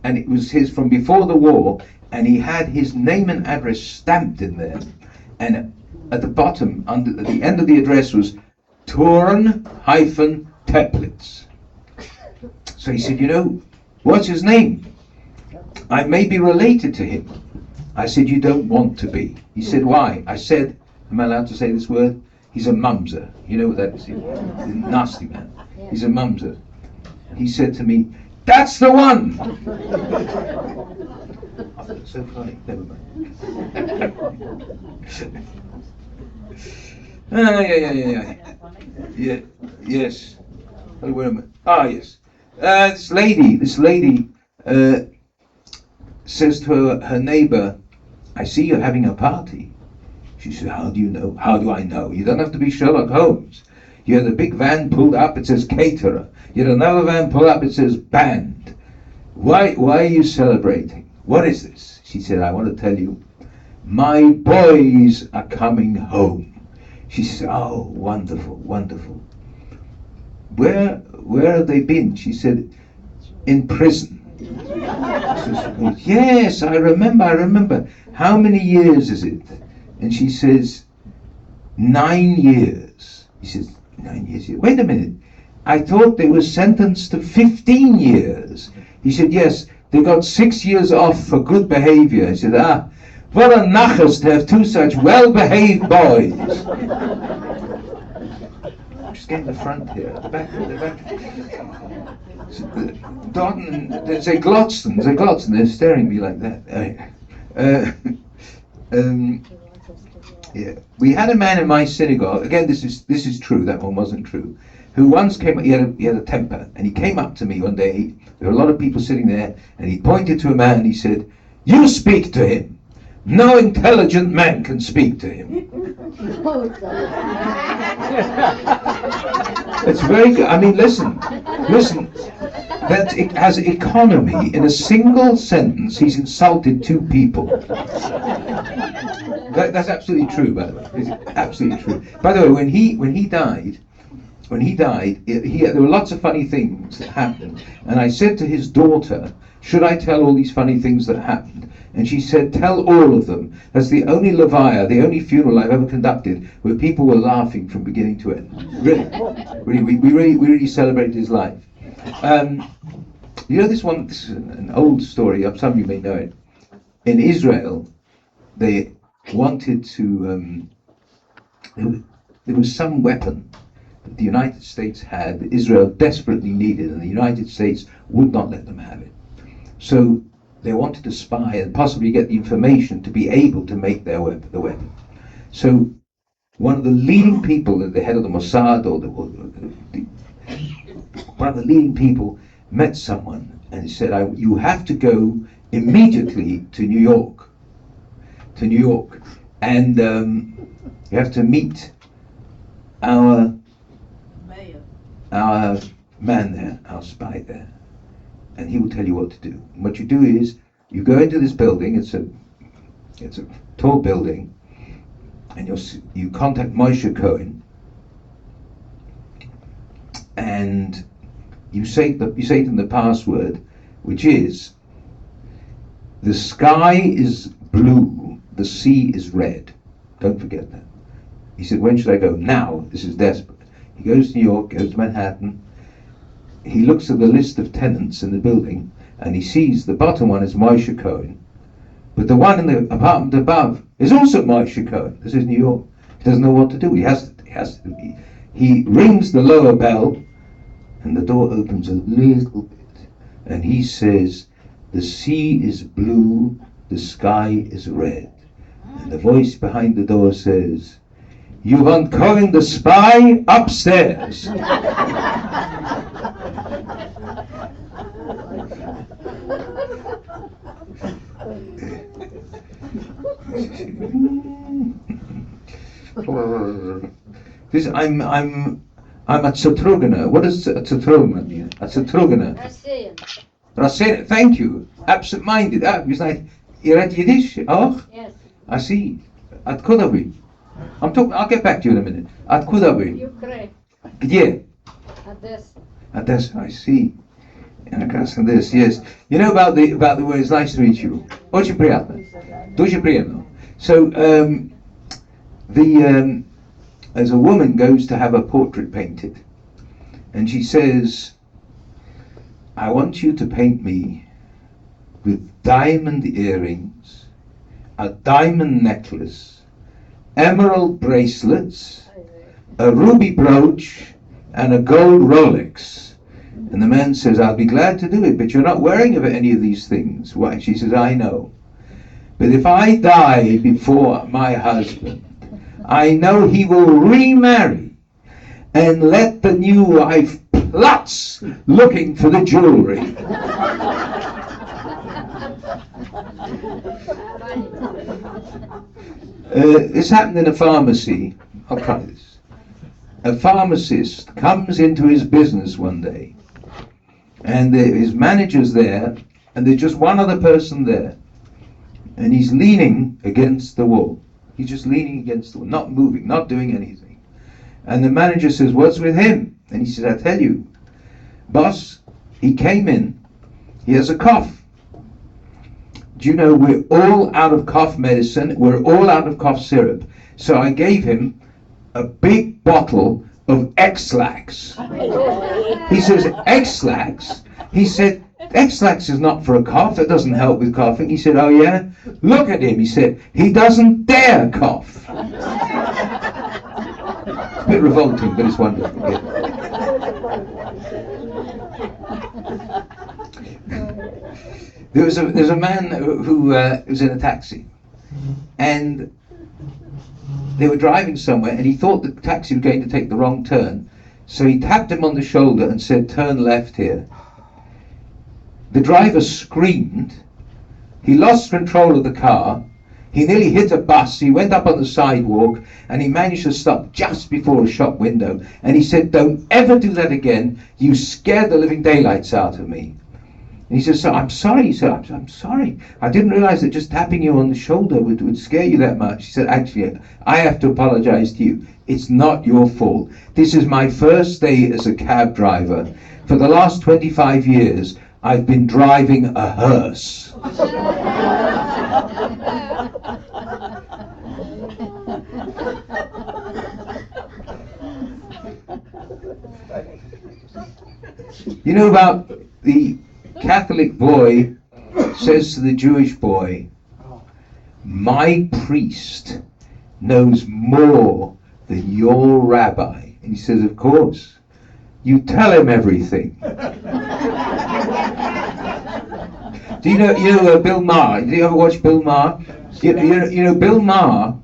and it was his from before the war, and he had his name and address stamped in there, and at the bottom, at the end of the address was Turn-Teplitz. So he said, what's his name? I may be related to him. I said, you don't want to be. He said, why? I said, am I allowed to say this word? He's a mumser. You know what that is? He's a nasty man. He's a mumser. He said to me, that's the one! I thought it's so funny. Never mind. Yeah, yes. Oh, where am I? Ah, yes. This lady says to her neighbor, I see you're having a party. She said, how do you know? How do I know? You don't have to be Sherlock Holmes. You had a big van pulled up, it says caterer. You had another van pulled up, it says band. Why are you celebrating? What is this? She said, I want to tell you, my boys are coming home. She said, oh, wonderful, wonderful. Where have they been? She said, in prison. Says, yes, I remember. How many years is it? And she says, 9 years. He says, 9 years? Wait a minute. I thought they were sentenced to 15 years. He said, yes, they got 6 years off for good behavior. I said, what a nachas to have two such well-behaved boys. Just get in the front here, the back. Dodden, they glotzen, they're staring at me like that. Yeah. We had a man in my synagogue, again this is true, that one wasn't true, who once came, he had a temper, and he came up to me one day, there were a lot of people sitting there, and he pointed to a man and he said, you speak to him. No intelligent man can speak to him. It's very good. I mean, listen. That it has economy. In a single sentence, he's insulted two people. That's absolutely true, by the way. It's absolutely true. By the way, when he died, there were lots of funny things that happened. And I said to his daughter, should I tell all these funny things that happened? And she said, tell all of them. That's the only levaya, the only funeral I've ever conducted where people were laughing from beginning to end. Really. We really celebrated his life. This is an old story, some of you may know it. In Israel, they wanted to, there was some weapon that the United States had that Israel desperately needed, and the United States would not let them have it. So they wanted to spy and possibly get the information to be able to make the weapon. So one of the leading people, the head of the Mossad, one of the leading people met someone and he said, you have to go immediately to New York, and you have to meet our man there, our spy there, and he will tell you what to do. And what you do is, you go into this building, it's a tall building, and you contact Moshe Cohen, and you say to them the password, which is, the sky is blue, the sea is red. Don't forget that. He said, when should I go? Now. This is desperate. He goes to New York, goes to Manhattan. He looks at the list of tenants in the building, and he sees the bottom one is Moshe Cohen, but the one in the apartment above is also Moshe Cohen. This is New York. He doesn't know what to do. He rings the lower bell, and the door opens a little bit, and he says, the sea is blue, the sky is red. And the voice behind the door says, you want Cohen the spy upstairs. I'm a Tzotrugener. What is a Tzotrugener mean? A Tzotrugener. Rasean. Thank you. Absent-minded. You read Yiddish? Oh? Yes. I see. At Kudavi. I'll get back to you in a minute. At Kudavi. Ukraine. Где? Odessa, I see. And this, yes. You know about the words, nice to meet you. Очень приятно. Дуже приятно. So, as a woman goes to have a portrait painted, and she says, I want you to paint me with diamond earrings, a diamond necklace, emerald bracelets, a ruby brooch, and a gold Rolex. And the man says, I'll be glad to do it, but you're not wearing any of these things. Why? She says, I know. But if I die before my husband, I know he will remarry and let the new wife plots looking for the jewelry. This happened in a pharmacy. I'll try this. A pharmacist comes into his business one day, and his manager's there, and there's just one other person there, and he's leaning against the wall. He's just leaning against the wall, not moving, not doing anything. And the manager says, what's with him? And he says, I tell you, boss, he came in, he has a cough. Do you know we're all out of cough medicine, we're all out of cough syrup. So I gave him a big bottle of X-Lax. He says, X-Lax? He said, X-Lax is not for a cough, it doesn't help with coughing. He said, oh yeah? Look at him, he said, he doesn't dare cough. A bit revolting, but it's wonderful. Yeah. There's a man who was in a taxi, and they were driving somewhere, and he thought the taxi was going to take the wrong turn, so he tapped him on the shoulder and said, turn left here. The driver screamed, he lost control of the car, he nearly hit a bus, he went up on the sidewalk, and he managed to stop just before a shop window, and he said, don't ever do that again, you scared the living daylights out of me. And he says, so I'm sorry. He said, I'm sorry. I didn't realize that just tapping you on the shoulder would scare you that much. He said, actually, I have to apologize to you. It's not your fault. This is my first day as a cab driver. For the last 25 years, I've been driving a hearse. You know about the Catholic boy says to the Jewish boy, my priest knows more than your rabbi. And he says, of course, you tell him everything. Do you know Bill Maher? Do you ever watch Bill Maher? You know Bill Maher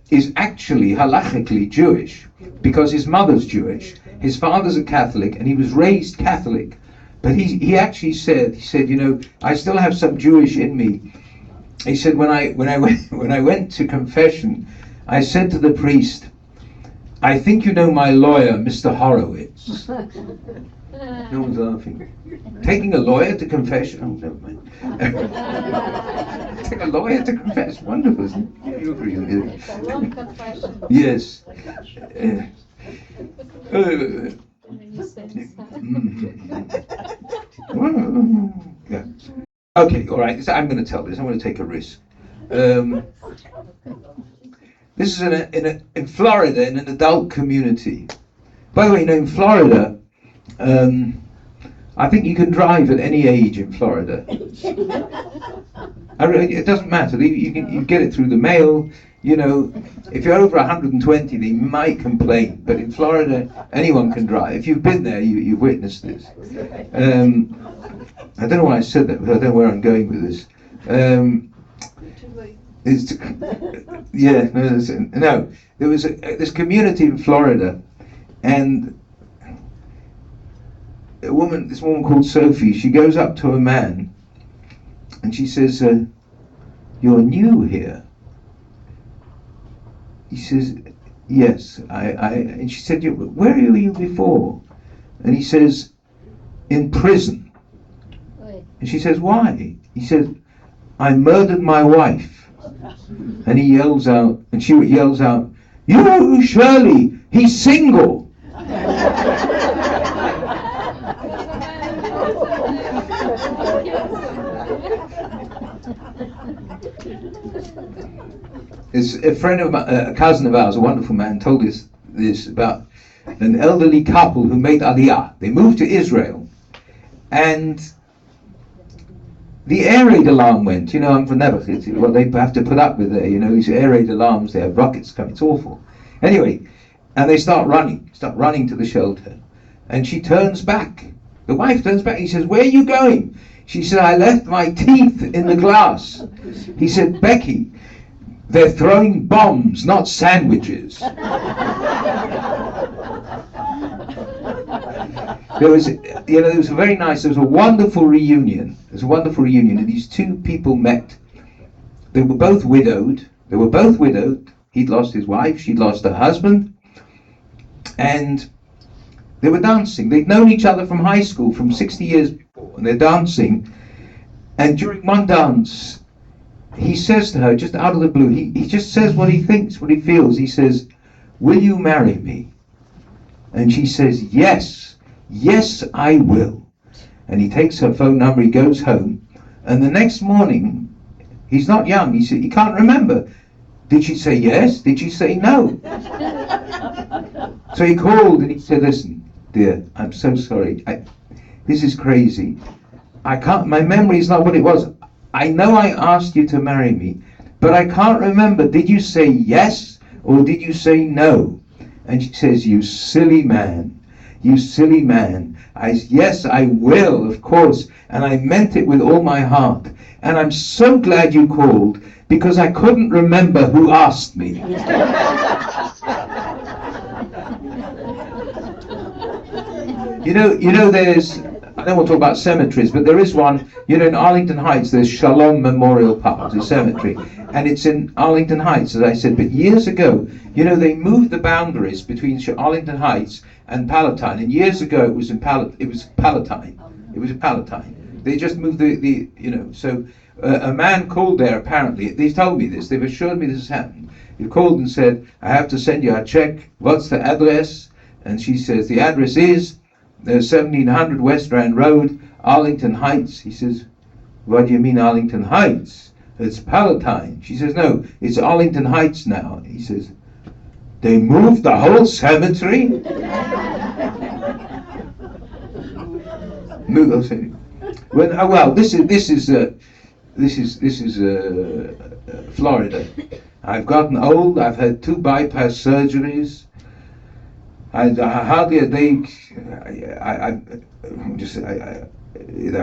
is actually halachically Jewish because his mother's Jewish, his father's a Catholic, and he was raised Catholic. But he actually said, you know, I still have some Jewish in me. He said, when I went to confession, I said to the priest, I think you know my lawyer, Mr. Horowitz. No one's laughing. Taking a lawyer to confession? Oh, never mind. Take a lawyer to confess. Wonderful, isn't it? Yeah, you agree with it. Long confession. Yes. Yeah. Okay, all right. I'm going to tell this. I'm going to take a risk. This is in Florida, in an adult community. By the way, you know, in Florida, I think you can drive at any age in Florida. It doesn't matter. You get it through the mail. You know, if you're over 120, they might complain. But in Florida, anyone can drive. If you've been there, you've witnessed this. I don't know why I said that, but I don't know where I'm going with this. There was this community in Florida, and this woman called Sophie, she goes up to a man, and she says, you're new here. He says, yes, and she said, where were you before? And he says, in prison. And she says, why? He said, I murdered my wife. And he yells out, and she yells out, you, Shirley, he's single. It's a friend of a cousin of ours, a wonderful man, told us this about an elderly couple who made Aliyah. They moved to Israel, and the air raid alarm went. I'm from Nebuchadnezzar. Well, they have to put up with it. These air raid alarms. They have rockets coming. It's awful. Anyway, and they start running to the shelter, and she turns back. The wife turns back. He says, "Where are you going?" She said, "I left my teeth in the glass." He said, "Becky, they're throwing bombs, not sandwiches." There was a very nice, there was a wonderful reunion. And these two people met. They were both widowed. He'd lost his wife, she'd lost her husband. And they were dancing. They'd known each other from high school, from 60 years before, and they're dancing. And during one dance, he says to her, just out of the blue, he just says what he thinks, what he feels. He says, "Will you marry me?" And she says, yes, I will. And he takes her phone number, he goes home, and the next morning, he's not young, he can't remember. Did she say yes? Did she say no? So he called and he said, "Listen, dear, I'm so sorry. This is crazy. My memory is not what it was. I know I asked you to marry me, but I can't remember. Did you say yes or did you say no?" And she says, "You silly man. Yes, I will, of course, and I meant it with all my heart. And I'm so glad you called, because I couldn't remember who asked me." There's, I don't want to talk about cemeteries, but there is one, in Arlington Heights, there's Shalom Memorial Park, the cemetery, and it's in Arlington Heights, as I said, but years ago, they moved the boundaries between Arlington Heights and Palatine, and years ago it was Palatine. They just moved so a man called there, apparently, they told me this, they've assured me this has happened. He called and said, "I have to send you a check, what's the address?" And she says, "The address is 1700 West Rand Road, Arlington Heights." He says, "What do you mean Arlington Heights? It's Palatine." She says, "No, it's Arlington Heights now." He says, "They moved the whole cemetery?" Well, this is Florida. I've gotten old. I've had 2 bypass surgeries. I hardly a day. I've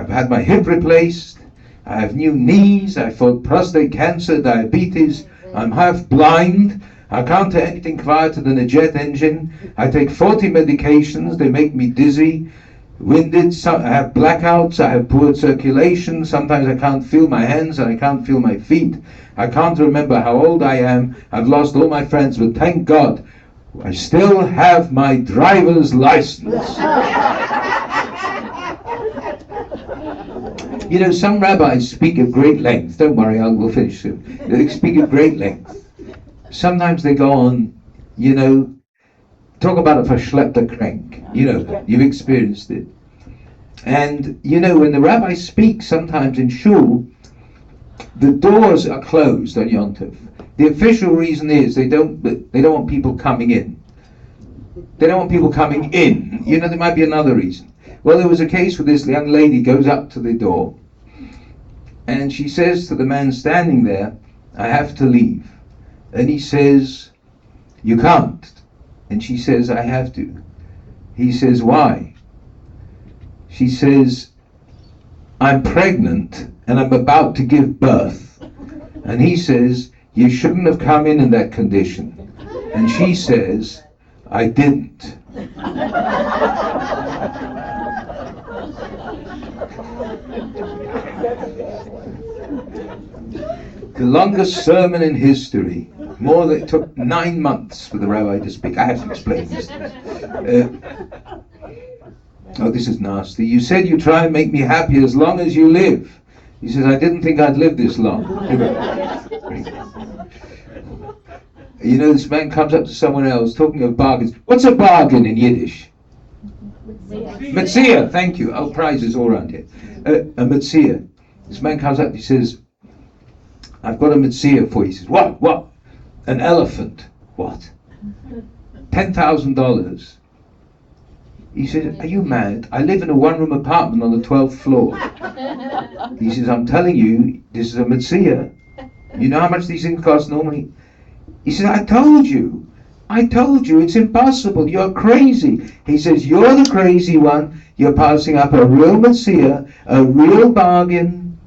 had my hip replaced. I have new knees. I fought prostate cancer, diabetes. I'm half blind. I can't do anything quieter than a jet engine. I take 40 medications. They make me dizzy, winded. I have blackouts. I have poor circulation. Sometimes I can't feel my hands and I can't feel my feet. I can't remember how old I am. I've lost all my friends, but thank God, I still have my driver's license. Some rabbis speak at great length. Don't worry, we'll finish soon. They speak at great length. Sometimes they go on, talk about a verschleppter Krank. You've experienced it. And, when the rabbis speak sometimes in shul, the doors are closed on Yom Tov. The official reason is they don't want people coming in. There might be another reason. Well, there was a case where this young lady goes up to the door and she says to the man standing there, "I have to leave." And he says, "You can't." And she says, "I have to." He says, "Why?" She says, "I'm pregnant and I'm about to give birth." And he says, "You shouldn't have come in that condition." And she says, "I didn't." The longest sermon in history. It took 9 months for the rabbi to speak. I have to explain this. This is nasty. "You said you try and make me happy as long as you live." He says, "I didn't think I'd live this long." This man comes up to someone else talking of bargains. What's a bargain in Yiddish? Metzia, thank you. Oh, prizes all around here. A Metzia. This man comes up, he says, I've got a Metzia for you. He says, what? An elephant. What? $10,000. He said, are you mad? I live in a one-room apartment on the 12th floor. He says, I'm telling you, this is a Metzia. You know how much these things cost normally? He said, I told you, it's impossible, you're crazy. He says, you're the crazy one, you're passing up a real Metzia, a real bargain,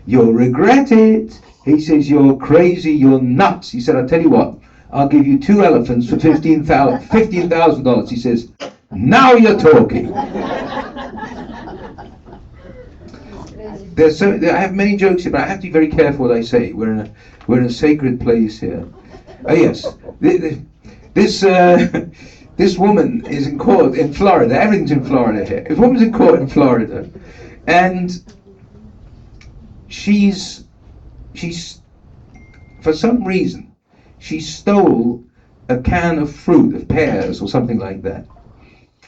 you'll regret it. He says, you're crazy, you're nuts. He said, I'll tell you what, I'll give you 2 elephants for $15,000. He says, now you're talking. I have many jokes here, but I have to be very careful what I say. We're in a sacred place here. Yes, this woman is in court in Florida. Everything's in Florida here. This woman's in court in Florida, and she's for some reason she stole a can of fruit, of pears or something like that.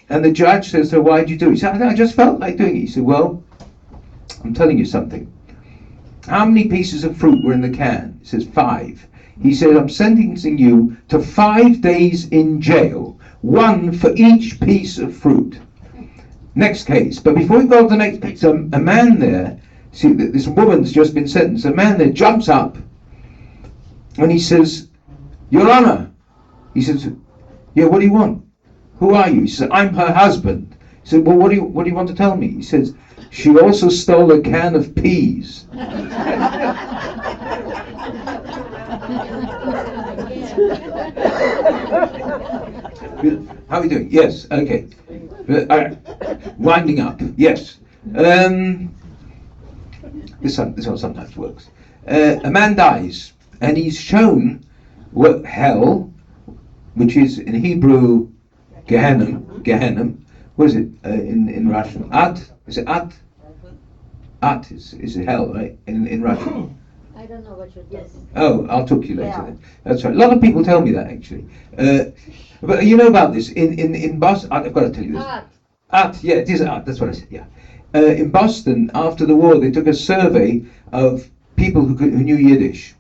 And the judge says to her, why'd you do it? She said, I just felt like doing it. He said, well, I'm telling you something. How many pieces of fruit were in the can? He says, 5. He said, I'm sentencing you to 5 days in jail, 1 for each piece of fruit. Next case. But before we go to the next case, a man there, see, this woman's just been sentenced. A man there jumps up and he says, Your Honor. He says, yeah, what do you want? Who are you? He said, I'm her husband. He said, well, what do you want to tell me? He says, she also stole a can of peas. How are we doing? Yes, okay. Winding up, yes. This one sometimes works. A man dies, and he's shown what hell, which is in Hebrew, Gehenna. What is it in Russian? Ad? Is it Ad? Ad is hell, right? In Russian. I don't know what you're talking. Oh, I'll talk to you later then. That's right. A lot of people tell me that actually. But you know about this in Boston. I've got to tell you this. Ad, yeah, it is Ad. That's what I said. Yeah. In Boston, after the war, they took a survey of people who knew Yiddish.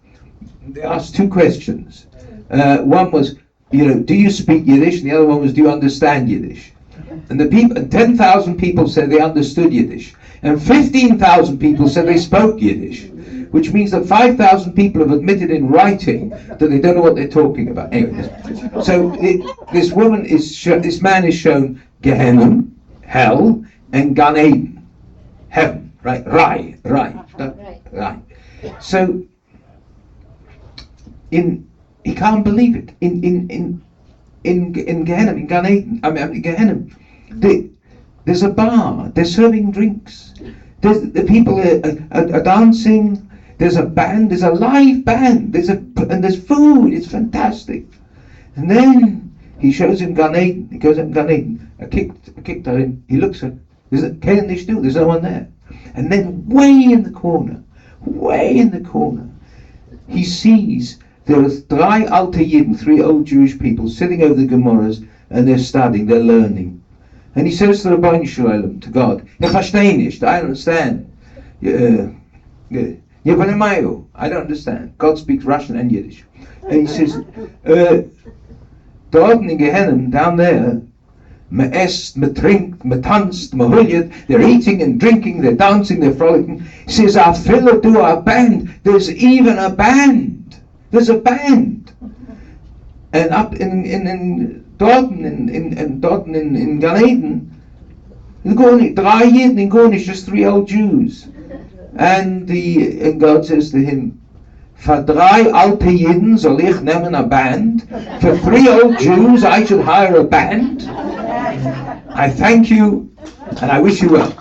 They asked 2 questions. One was, do you speak Yiddish? And the other one was, do you understand Yiddish? And 10,000 people said they understood Yiddish, and 15,000 people said they spoke Yiddish, which means that 5,000 people have admitted in writing that they don't know what they're talking about. Anyway, so this man is shown Gehenna, hell, and Gan Eden, heaven, right? Rai. So he can't believe it. In Gehenna, in Gan Eden, Gehenna, there's a bar. They're serving drinks. The people are dancing. There's a band. There's a live band. And there's food. It's fantastic. And then he shows him Gan Eden. He goes up in Gan Eden. I kicked her in. He looks at. There's no one there. And then way in the corner, he sees there are 3 alte Yidden, 3 old Jewish people sitting over the Gemaras, and they're studying, they're learning. And he says to Rabbi Shalom, to God, I understand. I don't understand. God speaks Russian and Yiddish. And he says, dort in Gehenna, down there, me esst, me trinkt, me tanzt, me huljet, they're eating and drinking, they're dancing, they're frolicking. He says, I fill to a band. There's even a band. There's a band. And up in Dorten in Gan Eden, three Yidden in Gornish, just 3 old Jews. And God says to him, for 3 alte Yidden soll ich nehmen a band. For 3 old Jews I should hire a band. I thank you and I wish you well.